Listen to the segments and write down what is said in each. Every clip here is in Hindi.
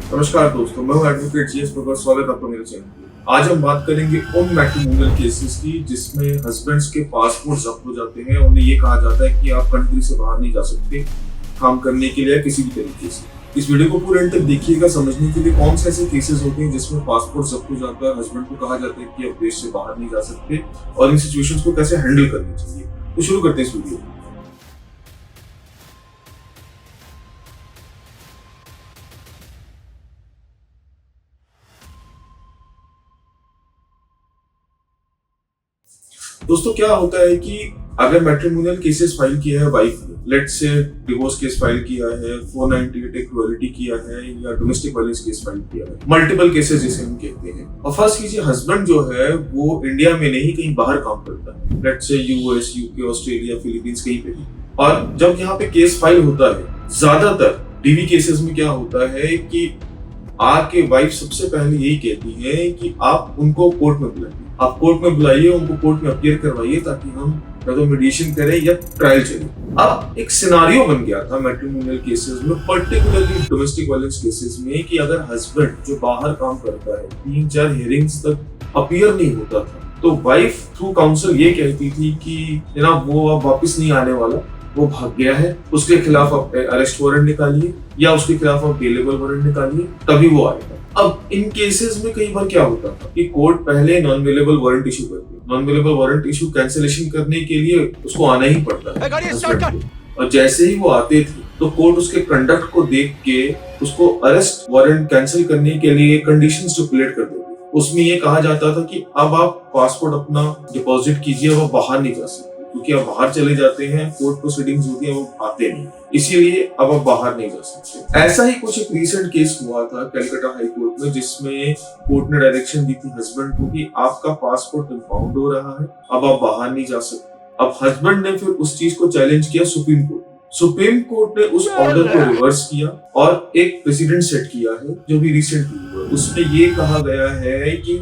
नमस्कार दोस्तों, मैं हूं एडवोकेट जीएस प्रकाश। स्वागत आपका मेरे चैनल पे। आज हम बात करेंगे उन मैट्रिमोनियल केसेस की जिसमें हस्बैंड्स के पासपोर्ट जब्त हो जाते हैं। उन्हें ये कहा जाता है कि आप कंट्री से बाहर नहीं जा सकते काम करने के लिए किसी भी तरीके से। इस वीडियो को पूरे एंड तक देखिएगा समझने के लिए कौन से ऐसे केसेस होते हैं जिसमें पासपोर्ट जब्त हो जाता है, हस्बैंड को कहा जाता है कि आप देश से बाहर नहीं जा सकते और इन सिचुएशंस को कैसे हैंडल करनी चाहिए। तो शुरू करते हैं इस वीडियो को। दोस्तों, क्या होता है कि अगर मैट्रिमोनियल केसेस फाइल किया है वाइफ ने, let's say divorce case file किया है, 498 इक्वालिटी किया है या डोमेस्टिक वायलेंस केस फाइल किया है, मल्टीपल केसेस जिसे हम कहते हैं, और फर्स्ट कीजिए हस्बैंड जो है वो इंडिया में नहीं कहीं बाहर काम करता है, let's say US, UK, Australia, Philippines, कहीं पे भी। और जब यहाँ पे केस फाइल होता है, ज्यादातर डीवी केसेस में क्या होता है कि आके वाइफ सबसे पहले यही कहती है कि आप उनको कोर्ट में बुलाइए, आप कोर्ट में बुलाइए, उनको कोर्ट में अपीयर करवाइए ताकि हम या तो मीडिएशन करें या ट्रायल चले। अब एक सिनारियो बन गया था मैट्रिमोनियल केसेस में, पर्टिकुलरली डोमेस्टिक वायलेंस केसेस में, कि अगर हस्बैंड जो बाहर काम करता है 3-4 हियरिंग्स तक अपीयर नहीं होता था, तो वाइफ थ्रू काउंसिल ये कहती थी कि जनाब वो अब वापस नहीं आने वाला, वो भाग गया है, उसके खिलाफ आप अरेस्ट वारंट निकालिए या उसके खिलाफ आप बेलेबल वारंट निकालिए, तभी वो आएगा। अब इन केसेस में कई बार क्या होता था कि कोर्ट पहले नॉन बेलेबल वारंट इशू करती है। Non bailable warrant issue cancellation करने के लिए उसको आना ही पड़ता है, और जैसे ही वो आते थे तो कोर्ट उसके कंडक्ट को देख के उसको अरेस्ट वारंट कैंसिल करने के लिए कंडीशन स्टिपुलेट कर देती। उसमें ये कहा जाता था कि अब आप पासपोर्ट अपना डिपॉजिट कीजिए, वो बाहर नहीं जा सकते, क्योंकि आप बाहर चले जाते हैं, कोर्ट प्रोसीडिंग्स होती है, वो आते नहीं, इसीलिए अब आप बाहर नहीं जा सकते। ऐसा ही कुछ एक रीसेंट केस हुआ था कलकत्ता हाई कोर्ट में, जिसमें कोर्ट ने डायरेक्शन दी थी हस्बैंड को कि आपका पासपोर्ट इंपाउंड हो रहा है, अब आप बाहर नहीं जा सकते। अब हस्बैंड ने फिर उस चीज को चैलेंज किया सुप्रीम कोर्ट। सुप्रीम कोर्ट ने उस ऑर्डर को रिवर्स किया और एक प्रेसिडेंट सेट किया है जो भी रिसेंटली हुआ। उसमें ये कहा गया है कि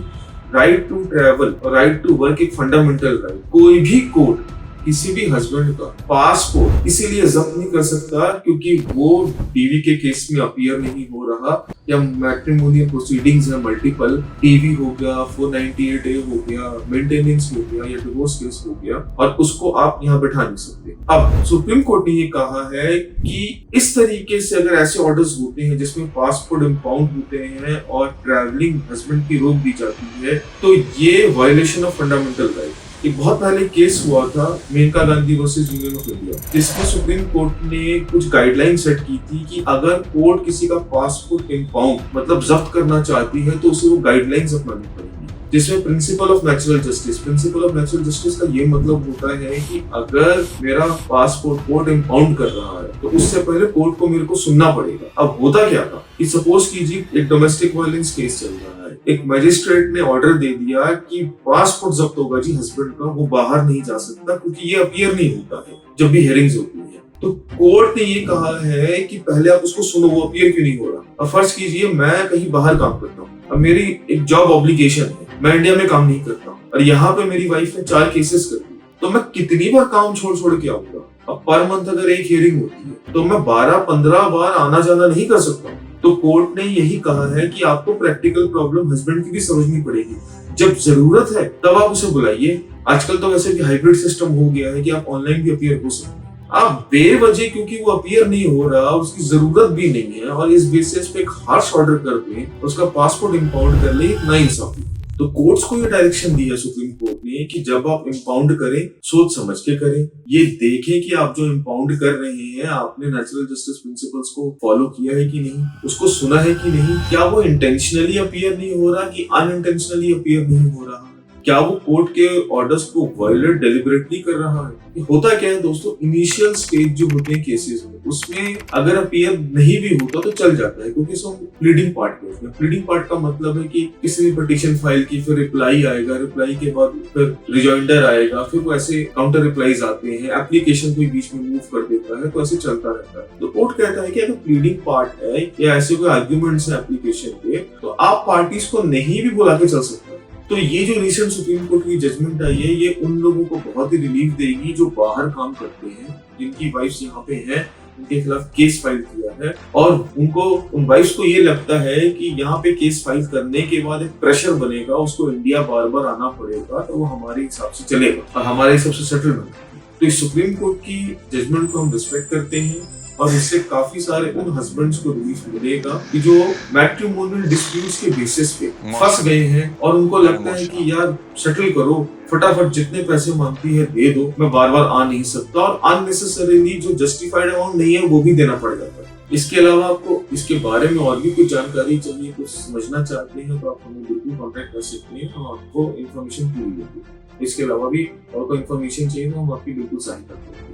राइट टू ट्रेवल और राइट टू वर्क एक फंडामेंटल राइट। कोई भी कोर्ट किसी भी हस्बैंड का पासपोर्ट इसीलिए जब्त नहीं कर सकता क्योंकि वो डीवी के केस में अपीयर नहीं हो रहा, या मैट्रिमोनियल प्रोसीडिंग्स है मल्टीपल, डीवी हो गया, 498A हो गया, मेंटेनेंस हो गया या डिवोर्स केस हो गया, और उसको आप यहाँ बैठा नहीं सकते। अब सुप्रीम कोर्ट ने ये कहा है कि इस तरीके से अगर ऐसे ऑर्डर्स होते हैं जिसमें पासपोर्ट इंपाउंड होते हैं और ट्रैवलिंग हस्बैंड की रोक दी जाती है, तो ये वायलेशन ऑफ फंडामेंटल राइट। एक बहुत पहले केस हुआ था Maneka Gandhi versus Union of India, जिसमें सुप्रीम कोर्ट ने कुछ गाइडलाइन सेट की थी कि अगर कोर्ट किसी का पासपोर्ट इंपाउंड मतलब जब्त करना चाहती है तो उसे वो गाइडलाइंस अपनानी पड़ेगी, जिसमें principle of natural justice. Principle of natural justice का ये मतलब होता है कि अगर मेरा पासपोर्ट कोर्ट इंपाउंड कर रहा है तो उससे पहले कोर्ट को मेरे को सुनना पड़ेगा। अब होता क्या था कि सपोज कीजिए एक डोमेस्टिक वायलेंस केस चल रहा है, एक मजिस्ट्रेट ने ऑर्डर दे दिया कि पासपोर्ट जब्त होगा जी हस्बैंड का, वो बाहर नहीं जा सकता क्योंकि ये अपीयर नहीं होता है जब भी हियरिंग्स होती है। तो कोर्ट ने ये कहा है कि पहले आप उसको सुनो, वो अपीयर क्यों नहीं हो रहा। अब फर्ज कीजिए मैं कहीं बाहर काम करता हूँ, अब मेरी एक जॉब ऑब्लिगेशन है, मैं इंडिया में काम नहीं करता हूँ और यहाँ पे मेरी वाइफ ने 4 केसेस कर दिए, तो मैं कितनी बार काम छोड़ छोड़ के आऊंगा। अब पर मंथ अगर एक हियरिंग होती है तो मैं 12-15 बार आना जाना नहीं कर सकता। तो कोर्ट ने यही कहा है कि आपको प्रैक्टिकल प्रॉब्लम हस्बैंड की भी समझनी पड़ेगी, जब जरूरत है तब आप उसे बुलाइए। आजकल तो वैसे भी हाइब्रिड सिस्टम हो गया है कि आप ऑनलाइन भी अपीयर हो सकते हैं। आप बेवजह क्योंकि वो अपीयर नहीं हो रहा, उसकी जरूरत भी नहीं है, और इस बेसिस पे एक हार्श ऑर्डर कर दे, उसका पासपोर्ट इंपाउंड कर ले, ना इंसाफी। तो कोर्ट्स को ये डायरेक्शन दी है सुप्रीम कोर्ट ने कि जब आप इंपाउंड करें सोच समझ के करें, ये देखें कि आप जो इंपाउंड कर रहे हैं आपने नेचुरल जस्टिस प्रिंसिपल्स को फॉलो किया है कि नहीं, उसको सुना है कि नहीं, क्या वो इंटेंशनली अपीयर नहीं हो रहा कि अनइंटेंशनली अपीयर नहीं हो रहा, क्या वो कोर्ट के ऑर्डर्स को वायलेट डेलिबरेटली कर रहा है। होता क्या है दोस्तों, इनिशियल स्टेज जो होते हैं केसेस में, उसमें अगर अपीयर नहीं भी होता तो चल जाता है क्योंकि सब प्लीडिंग पार्ट कहते हैं। प्लीडिंग पार्ट का मतलब है कि किसी भी पिटीशन फाइल की, फिर रिप्लाई आएगा, रिप्लाई के बाद फिर रिजॉइंडर आएगा, फिर वो ऐसे काउंटर रिप्लाईज आते हैं, एप्लीकेशन कोई बीच में मूव कर देता है, तो ऐसे चलता रहता है। तो कोर्ट कहता है कि अगर प्लीडिंग पार्ट है या ऐसे कोई आर्ग्यूमेंट्स है एप्लीकेशन पे, तो आप पार्टीज को नहीं भी बुला के चल सकते। तो ये जो रिसेंट सुप्रीम कोर्ट की जजमेंट आई है, ये उन लोगों को बहुत ही रिलीफ देगी जो बाहर काम करते हैं, जिनकी वाइफ्स यहाँ पे हैं उनके खिलाफ केस फाइल किया है और उनको उन वाइफ्स को ये लगता है कि यहाँ पे केस फाइल करने के बाद एक प्रेशर बनेगा, उसको इंडिया बार बार आना पड़ेगा तो वो हमारे हिसाब से चलेगा और हमारे हिसाब से सेटलमेंट। तो इस सुप्रीम कोर्ट की जजमेंट को हम रिस्पेक्ट करते हैं और इससे काफी सारे उन हस्बैंड्स को रिलीफ मिलेगा कि जो मैट्रिमोनियल डिस्प्यूट्स के बेसिस पे फंस गए हैं और उनको लगता है कि यार सेटल करो, फटाफट जितने पैसे मांगती है दे दो, मैं बार बार आ नहीं सकता, और अननेसेसरीली जो जस्टिफाइड अमाउंट नहीं है वो भी देना पड़ जाता है। इसके अलावा आपको इसके बारे में और भी कुछ जानकारी चाहिए, कुछ समझना चाहते हैं तो आप हमें बिल्कुल कॉन्टेक्ट कर सकते हैं, हम आपको इन्फॉर्मेशन पूरी देंगे। इसके अलावा भी और कोई इन्फॉर्मेशन चाहिए तो हम आपकी बिल्कुल सहायता करेंगे।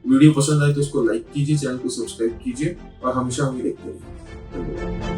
वीडियो पसंद आए तो उसको लाइक कीजिए, चैनल को सब्सक्राइब कीजिए और हमेशा हमें देखते रहिए। धन्यवाद।